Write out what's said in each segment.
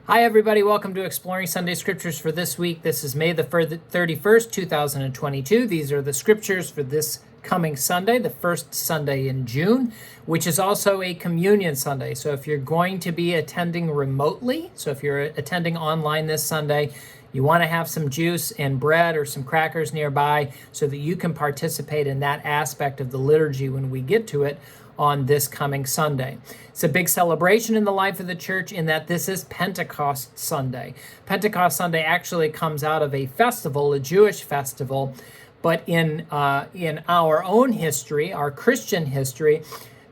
Hi, everybody. Welcome to Exploring Sunday Scriptures for this week. This is May the 31st, 2022. These are the scriptures for this coming Sunday, the first Sunday in June, which is also a communion Sunday. So if you're going to be attending remotely, so if you're attending online this Sunday, you want to have some juice and bread or some crackers nearby so that you can participate in that aspect of the liturgy when we get to it on this coming Sunday. It's a big celebration in the life of the church in that this is Pentecost Sunday. Pentecost Sunday actually comes out of a festival, a Jewish festival, but in our own history, our Christian history,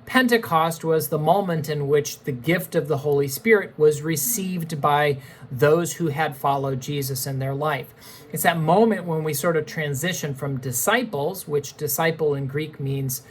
Pentecost was the moment in which the gift of the Holy Spirit was received by those who had followed Jesus in their life. It's that moment when we sort of transition from disciples, which disciple in Greek means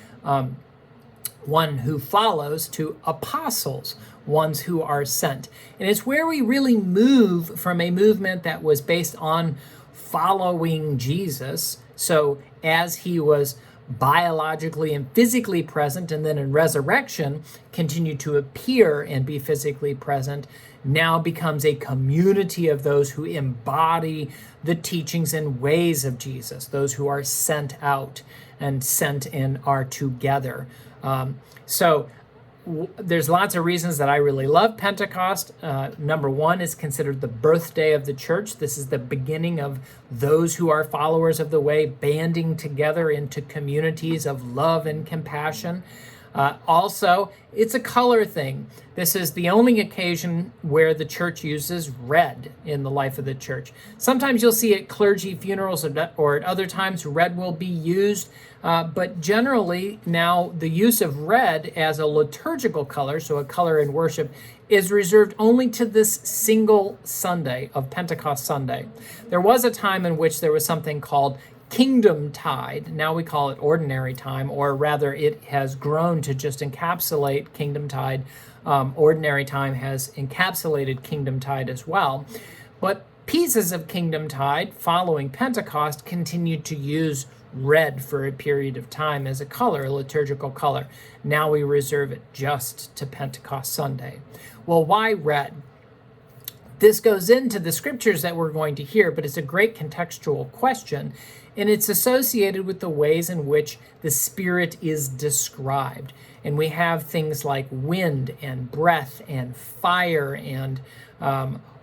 one who follows, to apostles, ones who are sent. And it's where we really move from a movement that was based on following Jesus. So as he was biologically and physically present, and then in resurrection continued to appear and be physically present, now becomes a community of those who embody the teachings and ways of Jesus, those who are sent out and sent in are together. There's lots of reasons that I really love Pentecost. Number one, is considered the birthday of the church. This is the beginning of those who are followers of the way banding together into communities of love and compassion. Also, it's a color thing. This is the only occasion where the church uses red in the life of the church. Sometimes you'll see at clergy funerals or at other times red will be used, but generally now the use of red as a liturgical color, so a color in worship, is reserved only to this single Sunday of Pentecost Sunday. There was a time in which there was something called Kingdom Tide. Now we call it Ordinary Time, or rather it has grown to just encapsulate Kingdom Tide. Ordinary Time has encapsulated Kingdom Tide as well. But pieces of Kingdom Tide following Pentecost continued to use red for a period of time as a color, a liturgical color. Now we reserve it just to Pentecost Sunday. Well, why red? This goes into the scriptures that we're going to hear, but it's a great contextual question, and it's associated with the ways in which the Spirit is described. And we have things like wind and breath and fire, and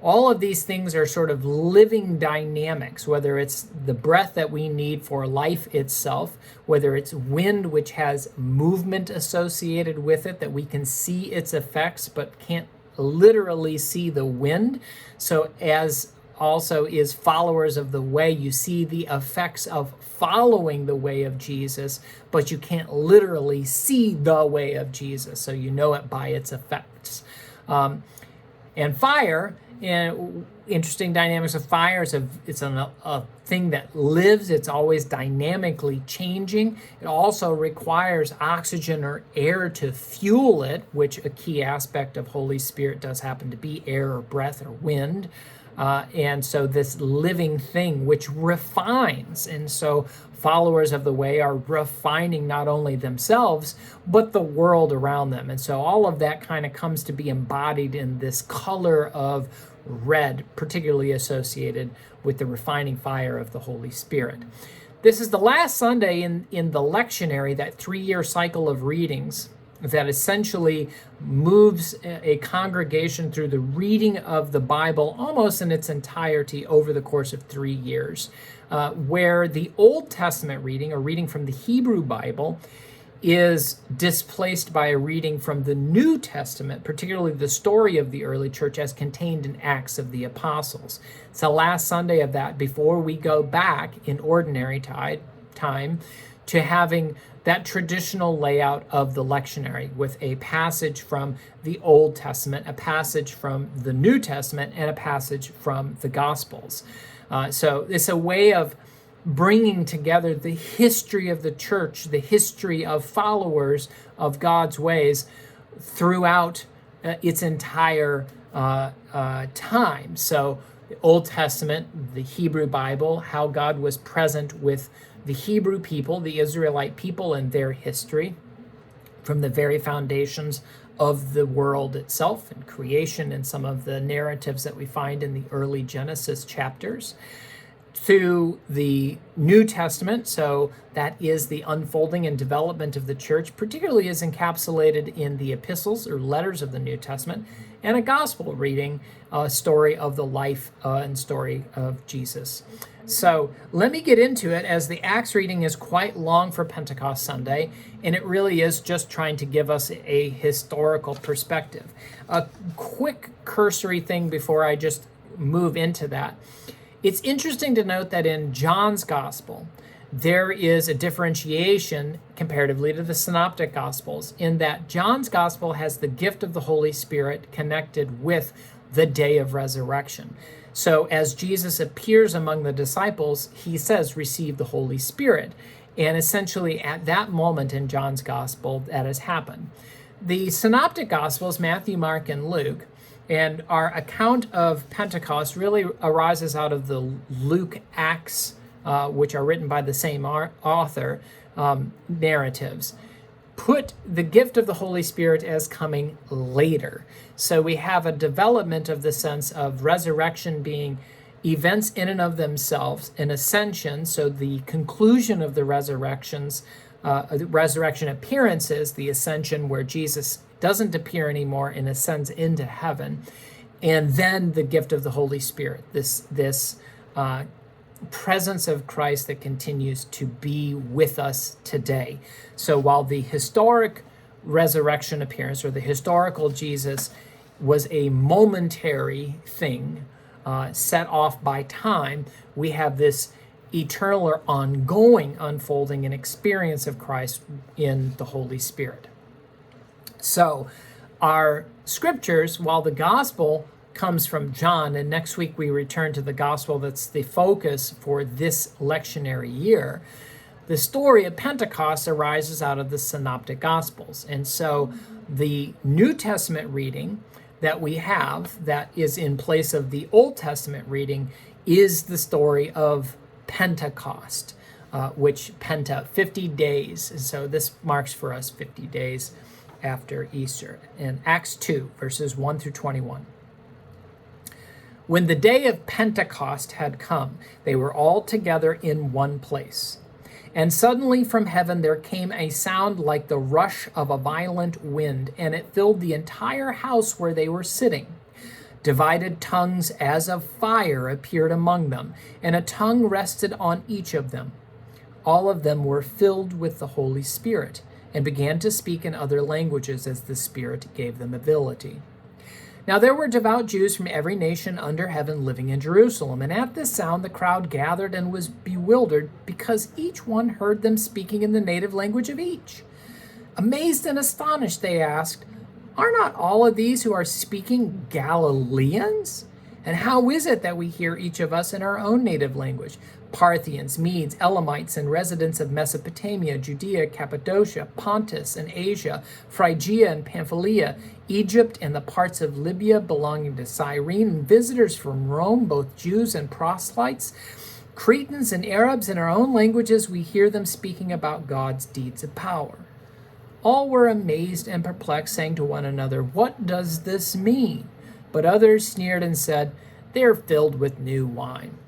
all of these things are sort of living dynamics, whether it's the breath that we need for life itself, whether it's wind, which has movement associated with it, that we can see its effects but can't literally see the wind. So as also is followers of the way, you see the effects of following the way of Jesus, but you can't literally see the way of Jesus, so you know it by its effects. And fire, interesting dynamics of fire, it's a thing that lives. It's always dynamically changing. It also requires oxygen or air to fuel it, which a key aspect of Holy Spirit does happen to be air or breath or wind. And so this living thing which refines. And so followers of the way are refining not only themselves, but the world around them. And so all of that kind of comes to be embodied in this color of red, particularly associated with the refining fire of the Holy Spirit. This is the last Sunday in the lectionary, that 3-year cycle of readings that essentially moves a congregation through the reading of the Bible almost in its entirety over the course of 3 years, where the Old Testament reading, or reading from the Hebrew Bible, is displaced by a reading from the New Testament, particularly the story of the early church as contained in Acts of the Apostles. It's the last Sunday of that before we go back in ordinary time to having that traditional layout of the lectionary with a passage from the Old Testament, a passage from the New Testament, and a passage from the Gospels. So it's a way of bringing together the history of the church, the history of followers of God's ways throughout its entire time. So the Old Testament, the Hebrew Bible, how God was present with the Hebrew people, the Israelite people, and their history from the very foundations of the world itself and creation and some of the narratives that we find in the early Genesis chapters, to the New Testament. So that is the unfolding and development of the church, particularly is encapsulated in the epistles or letters of the New Testament, and a gospel reading, a story of the life and story of Jesus. So let me get into it, as the Acts reading is quite long for Pentecost Sunday, and it really is just trying to give us a historical perspective. A quick cursory thing before I just move into that. It's interesting to note that in John's gospel, there is a differentiation comparatively to the synoptic gospels, in that John's gospel has the gift of the Holy Spirit connected with the day of resurrection. So as Jesus appears among the disciples, he says, receive the Holy Spirit. And essentially at that moment in John's gospel, that has happened. The synoptic gospels, Matthew, Mark, and Luke, and our account of Pentecost really arises out of the Luke Acts, which are written by the same author, narratives, put the gift of the Holy Spirit as coming later. So we have a development of the sense of resurrection being events in and of themselves, an ascension, so the conclusion of the resurrection appearances, the ascension where Jesus doesn't appear anymore and ascends into heaven, and then the gift of the Holy Spirit, this presence of Christ that continues to be with us today. So while the historic resurrection appearance, or the historical Jesus, was a momentary thing set off by time, we have this eternal or ongoing unfolding and experience of Christ in the Holy Spirit. So our scriptures, while the gospel comes from John, and next week we return to the gospel that's the focus for this lectionary year, the story of Pentecost arises out of the synoptic gospels. And so the New Testament reading that we have, that is in place of the Old Testament reading, is the story of Pentecost, which 50 days. So this marks for us 50 days after Easter. In Acts 2, verses 1 through 21. When the day of Pentecost had come, they were all together in one place. And suddenly from heaven there came a sound like the rush of a violent wind, and it filled the entire house where they were sitting. Divided tongues as of fire appeared among them, and a tongue rested on each of them. All of them were filled with the Holy Spirit, and began to speak in other languages as the Spirit gave them ability. Now there were devout Jews from every nation under heaven living in Jerusalem, and at this sound the crowd gathered and was bewildered, because each one heard them speaking in the native language of each. Amazed and astonished, they asked, "Are not all of these who are speaking Galileans? And how is it that we hear each of us in our own native language? Parthians, Medes, Elamites, and residents of Mesopotamia, Judea, Cappadocia, Pontus, and Asia, Phrygia and Pamphylia, Egypt, and the parts of Libya belonging to Cyrene, and visitors from Rome, both Jews and proselytes, Cretans and Arabs, in our own languages we hear them speaking about God's deeds of power." All were amazed and perplexed, saying to one another, "What does this mean?" But others sneered and said, "They are filled with new wine."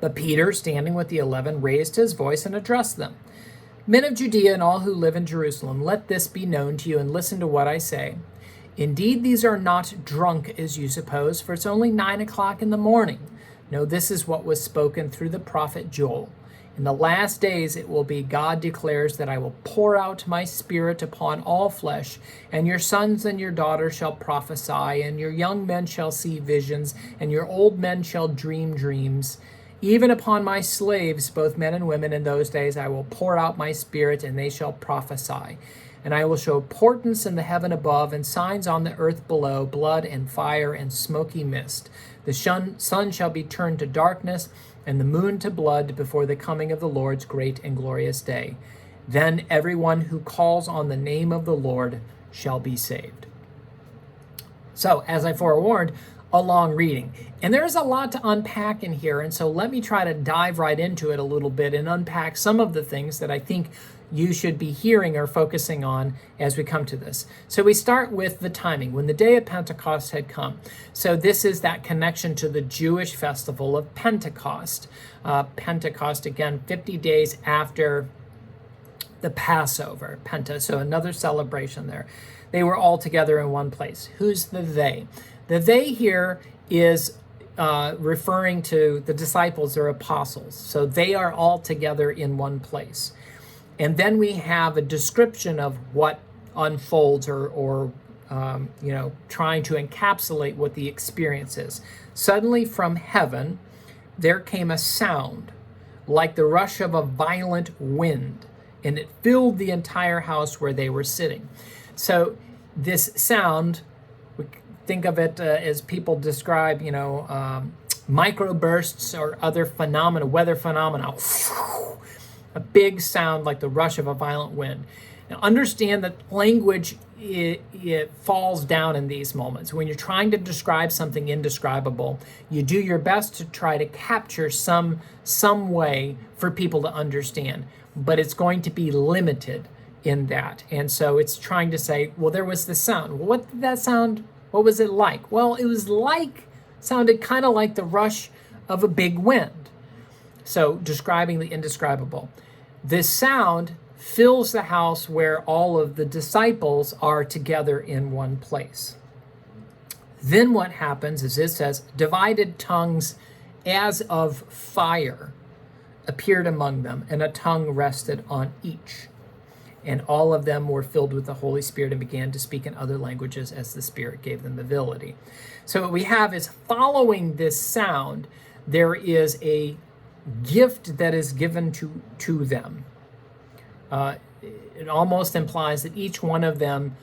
But Peter, standing with the 11, raised his voice and addressed them. "Men of Judea and all who live in Jerusalem, let this be known to you, and listen to what I say. Indeed, these are not drunk, as you suppose, for it's only 9 o'clock in the morning. No, this is what was spoken through the prophet Joel. In the last days it will be, God declares, that I will pour out my Spirit upon all flesh, and your sons and your daughters shall prophesy, and your young men shall see visions, and your old men shall dream dreams. Even upon my slaves, both men and women, in those days I will pour out my Spirit, and they shall prophesy. And I will show portents in the heaven above, and signs on the earth below, blood and fire and smoky mist. The sun shall be turned to darkness, and the moon to blood, before the coming of the Lord's great and glorious day. Then everyone who calls on the name of the Lord shall be saved." So, as I forewarned, a long reading. And there's a lot to unpack in here, and so let me try to dive right into it a little bit and unpack some of the things that I think you should be hearing or focusing on as we come to this. So we start with the timing, when the day of Pentecost had come. So this is that connection to the Jewish festival of Pentecost. Pentecost, again, 50 days after the Passover, so another celebration there. They were all together in one place. Who's the they? The they here is referring to the disciples or apostles. So they are all together in one place. And then we have a description of what unfolds or trying to encapsulate what the experience is. Suddenly from heaven, there came a sound like the rush of a violent wind, and it filled the entire house where they were sitting. So this sound, we think of it as people describe, microbursts or other phenomena, weather phenomena. A big sound like the rush of a violent wind. Now understand that language, it falls down in these moments. When you're trying to describe something indescribable, you do your best to try to capture some way for people to understand, but it's going to be limited in that. And so it's trying to say, well, there was this sound. Well, what did that sound, what was it like? Well, it was sounded kind of like the rush of a big wind. So describing the indescribable. This sound fills the house where all of the disciples are together in one place. Then what happens is it says, divided tongues as of fire appeared among them, and a tongue rested on each. And all of them were filled with the Holy Spirit and began to speak in other languages as the Spirit gave them ability. So what we have is, following this sound, there is a gift that is given to them. It almost implies that each one of them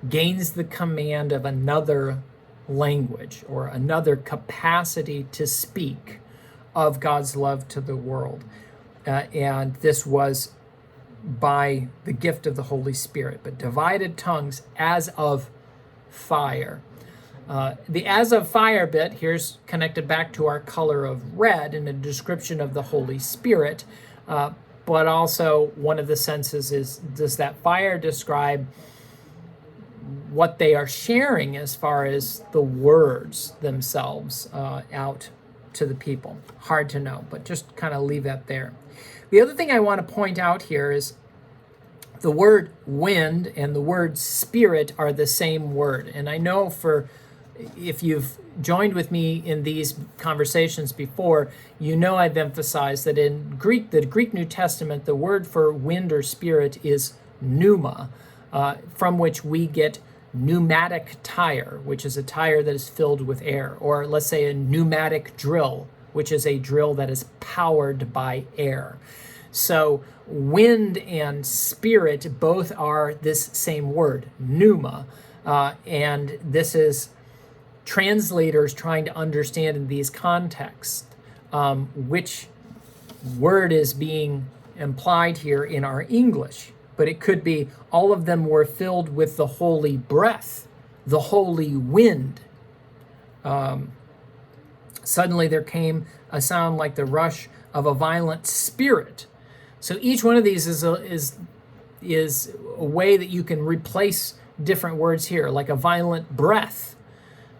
gains the command of another language or another capacity to speak of God's love to the world. And this was by the gift of the Holy Spirit. But divided tongues as of fire. The as of fire bit, here's connected back to our color of red in a description of the Holy Spirit. But also one of the senses is, does that fire describe what they are sharing as far as the words themselves out to the people? Hard to know, but just kind of leave that there. The other thing I want to point out here is the word wind and the word spirit are the same word. And I know if you've joined with me in these conversations before, you know I've emphasized that in Greek, the Greek New Testament, the word for wind or spirit is pneuma, from which we get pneumatic tire, which is a tire that is filled with air, or let's say a pneumatic drill, which is a drill that is powered by air. So wind and spirit both are this same word, pneuma, and this is translators trying to understand in these contexts which word is being implied here in our English. But it could be all of them were filled with the holy breath, the holy wind. Suddenly there came a sound like the rush of a violent spirit. So each one of these is a way that you can replace different words here, like a violent breath.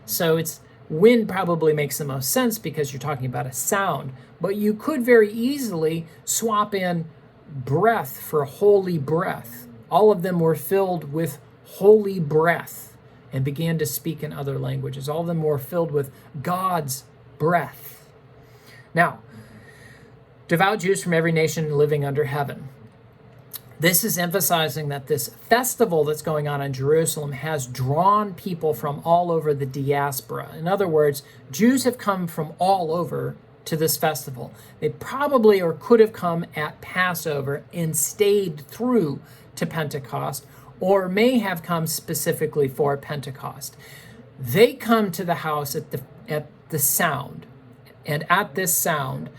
So it's wind probably makes the most sense because you're talking about a sound, but you could very easily swap in breath for holy breath. All of them were filled with holy breath and began to speak in other languages. All of them were filled with God's breath. Now, devout Jews from every nation living under heaven. This is emphasizing that this festival that's going on in Jerusalem has drawn people from all over the diaspora. In other words, Jews have come from all over to this festival. They probably or could have come at Passover and stayed through to Pentecost, or may have come specifically for Pentecost. They come to the house at the sound, and at this sound,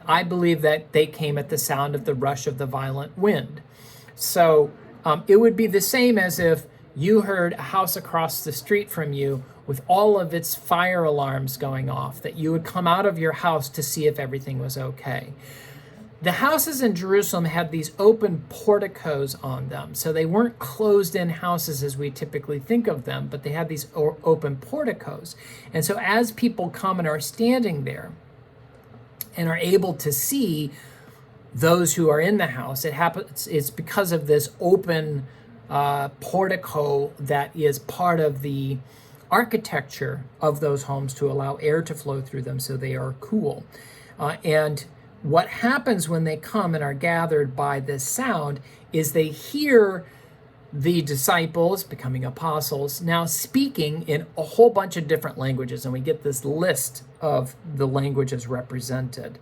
I believe that they came at the sound of the rush of the violent wind. So it would be the same as if you heard a house across the street from you with all of its fire alarms going off, that you would come out of your house to see if everything was okay. The houses in Jerusalem had these open porticos on them. So they weren't closed-in houses as we typically think of them, but they had these open porticos. And so as people come and are standing there and are able to see those who are in the house, it's because of this open portico that is part of the architecture of those homes to allow air to flow through them so they are cool. And what happens when they come and are gathered by this sound is they hear the disciples, becoming apostles, now speaking in a whole bunch of different languages. And we get this list of the languages represented.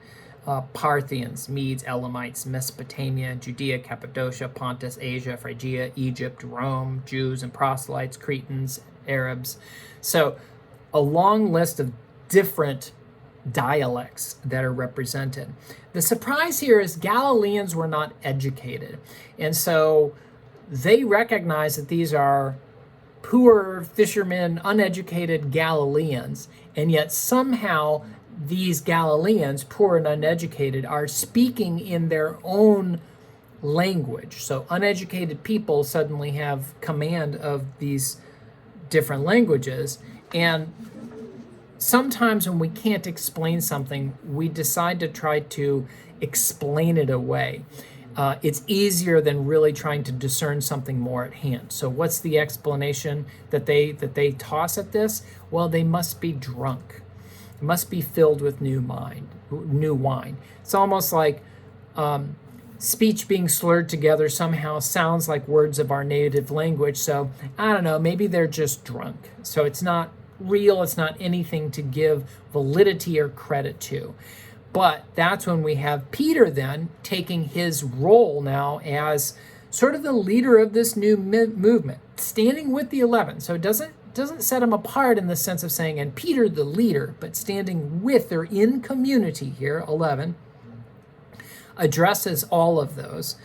Parthians, Medes, Elamites, Mesopotamia, Judea, Cappadocia, Pontus, Asia, Phrygia, Egypt, Rome, Jews and proselytes, Cretans, Arabs. So a long list of different dialects that are represented. The surprise here is Galileans were not educated. And so they recognize that these are poor fishermen, uneducated Galileans, and yet somehow these Galileans, poor and uneducated, are speaking in their own language. So uneducated people suddenly have command of these different languages. And sometimes when we can't explain something, we decide to try to explain it away. It's easier than really trying to discern something more at hand. So what's the explanation that they toss at this? Well, they must be drunk. They must be filled with new wine. It's almost like speech being slurred together somehow sounds like words of our native language. So I don't know, maybe they're just drunk. So it's not real, it's not anything to give validity or credit to. But that's when we have Peter then taking his role now as sort of the leader of this new movement, standing with the 11. So it doesn't set him apart in the sense of saying, and Peter the leader, but standing with or in community here, 11, addresses all of those.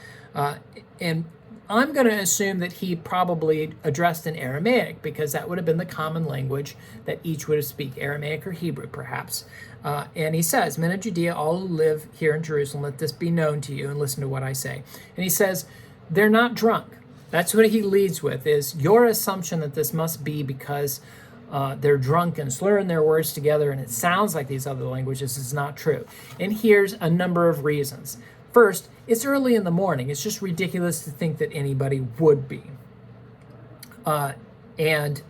And I'm going to assume that he probably addressed in Aramaic, because that would have been the common language that each would speak, Aramaic or Hebrew perhaps. And he says, men of Judea, all who live here in Jerusalem, let this be known to you, and listen to what I say. And he says, they're not drunk. That's what he leads with, is your assumption that this must be because they're drunk and slurring their words together and it sounds like these other languages is not true. And here's a number of reasons. First, it's early in the morning. It's just ridiculous to think that anybody would be. And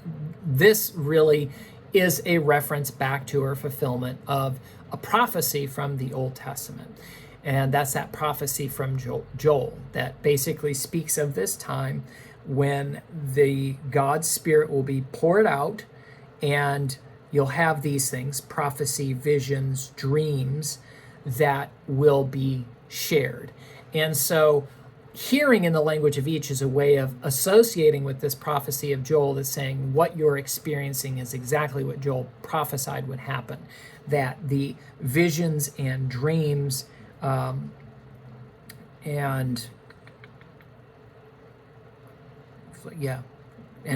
this really is a reference back to or fulfillment of a prophecy from the Old Testament. And that's that prophecy from Joel that basically speaks of this time when the God's Spirit will be poured out, and you'll have these things, prophecy, visions, dreams, that will be shared. And so hearing in the language of each is a way of associating with this prophecy of Joel that's saying what you're experiencing is exactly what Joel prophesied would happen, that the visions and dreams and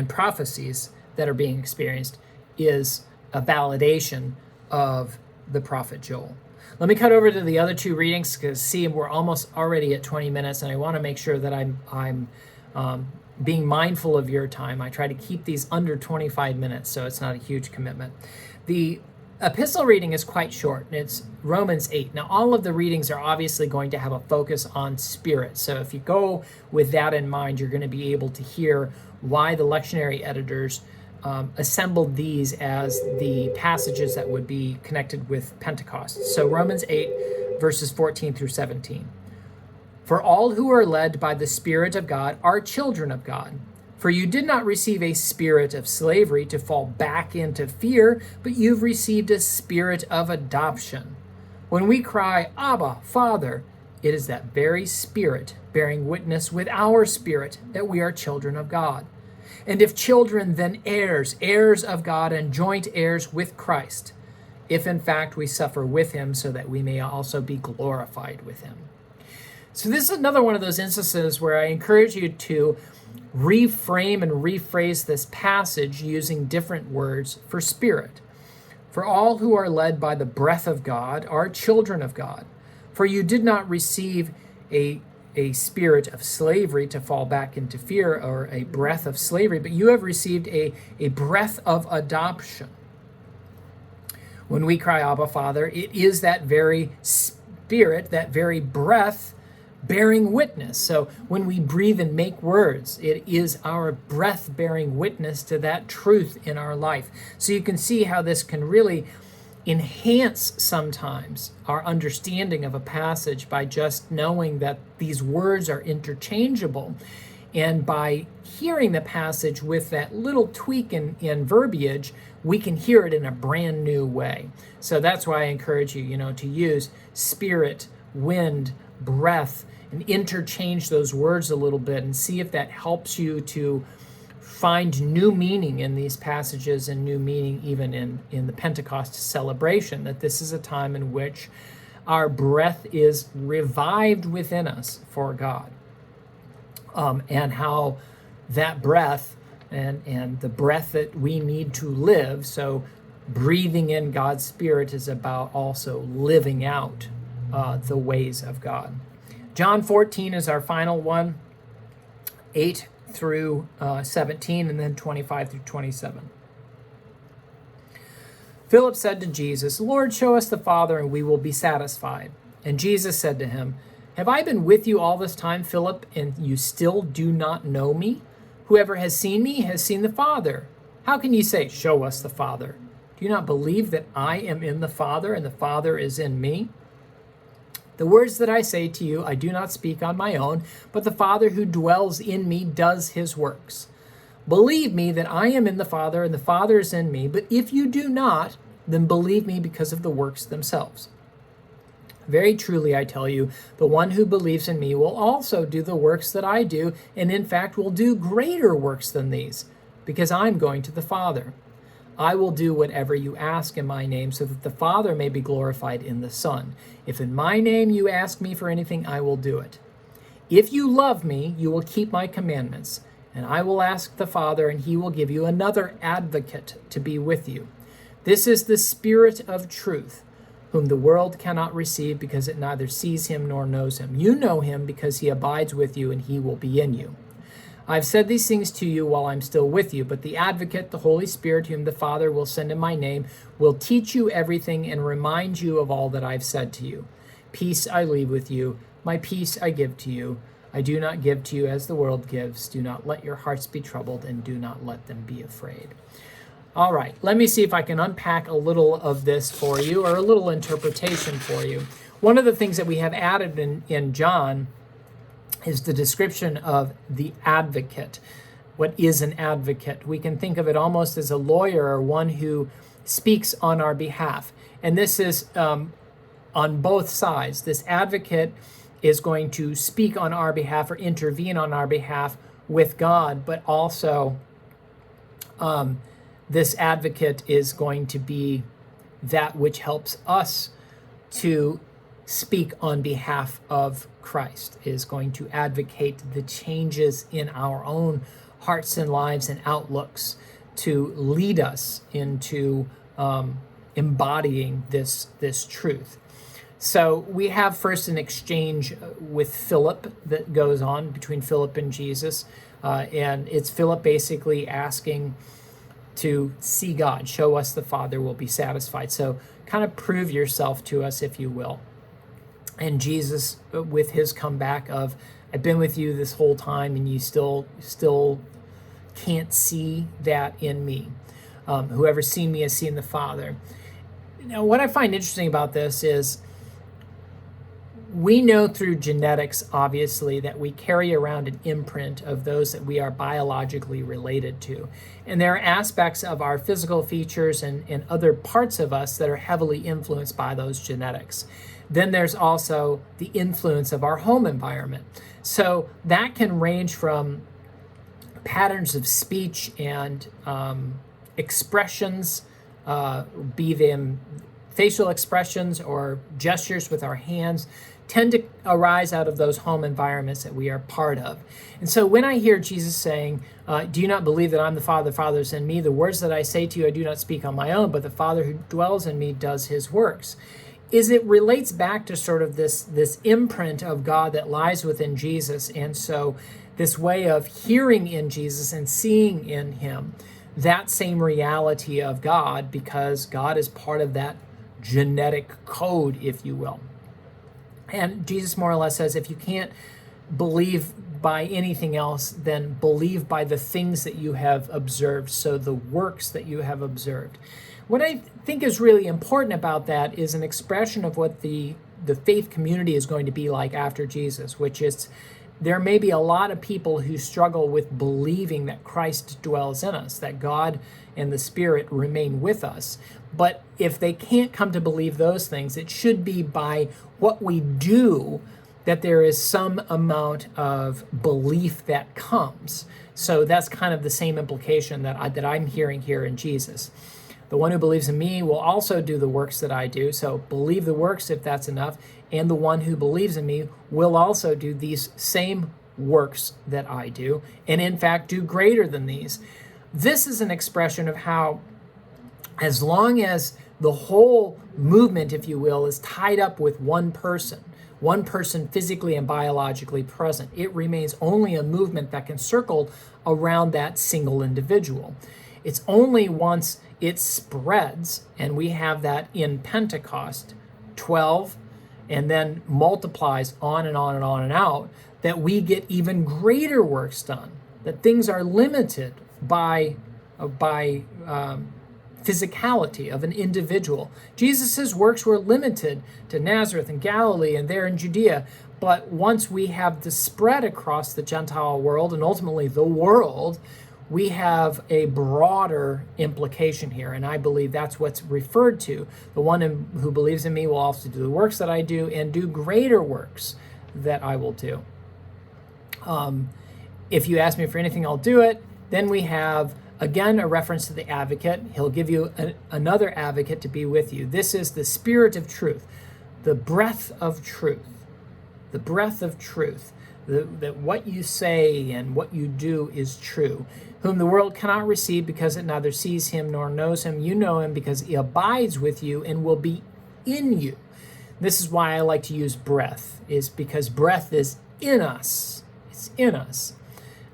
prophecies that are being experienced is a validation of the prophet Joel. Let me cut over to the other two readings, because see, we're almost already at 20 minutes, and I want to make sure that I'm being mindful of your time. I try to keep these under 25 minutes, so it's not a huge commitment. The epistle reading is quite short, and it's Romans 8. Now, all of the readings are obviously going to have a focus on spirit. So if you go with that in mind, you're going to be able to hear why the lectionary editors assembled these as the passages that would be connected with Pentecost. So Romans 8, verses 14 through 17. For all who are led by the Spirit of God are children of God. For you did not receive a spirit of slavery to fall back into fear, but you've received a spirit of adoption. When we cry, Abba, Father, it is that very Spirit bearing witness with our spirit that we are children of God. And if children, then heirs, heirs of God and joint heirs with Christ, if in fact we suffer with him, so that we may also be glorified with him. So this is another one of those instances where I encourage you to reframe and rephrase this passage using different words for spirit. For all who are led by the breath of God are children of God. For you did not receive a spirit of slavery to fall back into fear, or a breath of slavery, but you have received a breath of adoption. When we cry, Abba, Father, it is that very spirit, that very breath bearing witness. So when we breathe and make words, it is our breath bearing witness to that truth in our life. So you can see how this can really enhance sometimes our understanding of a passage by just knowing that these words are interchangeable. And by hearing the passage with that little tweak in verbiage, we can hear it in a brand new way. So that's why I encourage you, to use spirit, wind, breath, and interchange those words a little bit and see if that helps you to find new meaning in these passages and new meaning even in the Pentecost celebration, that this is a time in which our breath is revived within us for God. And how that breath and the breath that we need to live, so breathing in God's Spirit is about also living out the ways of God. John 14 is our final one, 8 through 17, and then 25 through 27. Philip said to Jesus, Lord, show us the Father, and we will be satisfied. And Jesus said to him, Have I been with you all this time, Philip, and you still do not know me? Whoever has seen me has seen the Father. How can you say, Show us the Father? Do you not believe that I am in the Father, and the Father is in me? The words that I say to you, I do not speak on my own, but the Father who dwells in me does his works. Believe me that I am in the Father, and the Father is in me, but if you do not, then believe me because of the works themselves. Very truly, I tell you, the one who believes in me will also do the works that I do, and in fact will do greater works than these, because I'm going to the Father. I will do whatever you ask in my name, so that the Father may be glorified in the Son. If in my name you ask me for anything, I will do it. If you love me, you will keep my commandments, and I will ask the Father, and he will give you another advocate to be with you. This is the Spirit of truth, whom the world cannot receive because it neither sees him nor knows him. You know him because he abides with you, and he will be in you. I've said these things to you while I'm still with you, but the advocate, the Holy Spirit, whom the Father will send in my name, will teach you everything and remind you of all that I've said to you. Peace I leave with you, my peace I give to you. I do not give to you as the world gives. Do not let your hearts be troubled, and do not let them be afraid. All right, let me see if I can unpack a little of this for you, or a little interpretation for you. One of the things that we have added in John is the description of the advocate. What is an advocate? We can think of it almost as a lawyer, or one who speaks on our behalf. And this is on both sides. This advocate is going to speak on our behalf or intervene on our behalf with God, but also this advocate is going to be that which helps us to speak on behalf of Christ, is going to advocate the changes in our own hearts and lives and outlooks to lead us into embodying this truth. So we have first an exchange with Philip that goes on between Philip and Jesus, and it's Philip basically asking to see God. Show us the Father, will be satisfied. So kind of prove yourself to us, if you will. And Jesus, with his comeback of, I've been with you this whole time, and you still can't see that in me. Whoever's seen me has seen the Father. Now, what I find interesting about this is we know through genetics, obviously, that we carry around an imprint of those that we are biologically related to. And there are aspects of our physical features and other parts of us that are heavily influenced by those genetics. Then there's also the influence of our home environment. So that can range from patterns of speech and expressions, be them facial expressions or gestures with our hands, tend to arise out of those home environments that we are part of. And so when I hear Jesus saying, do you not believe that I'm the Father is in me? The words that I say to you, I do not speak on my own, but the Father who dwells in me does his works. is it relates back to sort of this imprint of God that lies within Jesus. And so this way of hearing in Jesus and seeing in him that same reality of God, because God is part of that genetic code, if you will. And Jesus more or less says, if you can't believe by anything else, then believe by the things that you have observed, so the works that you have observed. What I think is really important about that is an expression of what the faith community is going to be like after Jesus, which is there may be a lot of people who struggle with believing that Christ dwells in us, that God and the Spirit remain with us. But if they can't come to believe those things, it should be by what we do that there is some amount of belief that comes. So that's kind of the same implication that I'm hearing here in Jesus. The one who believes in me will also do the works that I do. So believe the works if that's enough. And the one who believes in me will also do these same works that I do, and in fact do greater than these. This is an expression of how, as long as the whole movement, if you will, is tied up with one person physically and biologically present, it remains only a movement that can circle around that single individual. It's only once it spreads, and we have that in Pentecost, 12, and then multiplies on and on and on and out, that we get even greater works done, that things are limited by physicality of an individual. Jesus' works were limited to Nazareth and Galilee and there in Judea, but once we have the spread across the Gentile world and ultimately the world, we have a broader implication here, and I believe that's what's referred to. The one who believes in me will also do the works that I do and do greater works that I will do. If you ask me for anything, I'll do it. Then we have, again, a reference to the advocate. He'll give you another advocate to be with you. This is the Spirit of truth, the breath of truth, the breath of truth. That what you say and what you do is true, whom the world cannot receive because it neither sees him nor knows him. You know him because he abides with you and will be in you. This is why I like to use breath, is because breath is in us. It's in us.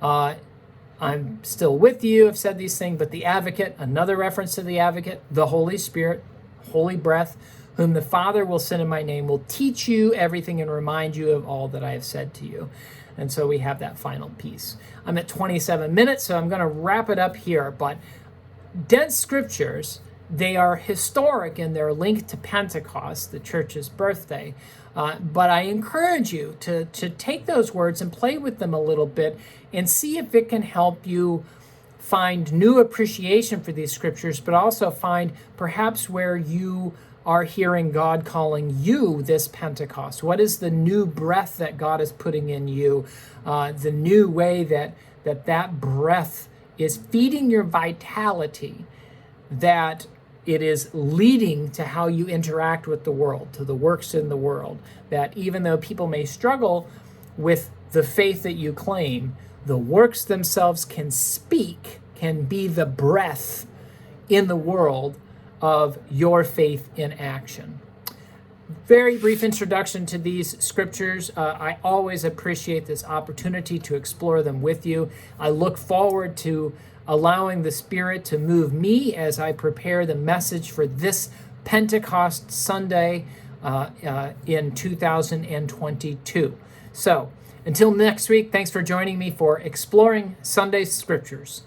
I'm still with you, I've said these things, but the advocate, another reference to the advocate, the Holy Spirit, holy breath, whom the Father will send in my name, will teach you everything and remind you of all that I have said to you. And so we have that final piece. I'm at 27 minutes, so I'm going to wrap it up here. But dense scriptures, they are historic and they're linked to Pentecost, the church's birthday. But I encourage you to take those words and play with them a little bit and see if it can help you find new appreciation for these scriptures, but also find perhaps where you are hearing God calling you this Pentecost. What is the new breath that God is putting in you? The new way that breath is feeding your vitality, that it is leading to how you interact with the world, to the works in the world, that even though people may struggle with the faith that you claim, the works themselves can speak, can be the breath in the world of your faith in action. Very brief introduction to these scriptures. I always appreciate this opportunity to explore them with you. I look forward to allowing the Spirit to move me as I prepare the message for this Pentecost Sunday in 2022. So, until next week, thanks for joining me for Exploring Sunday Scriptures.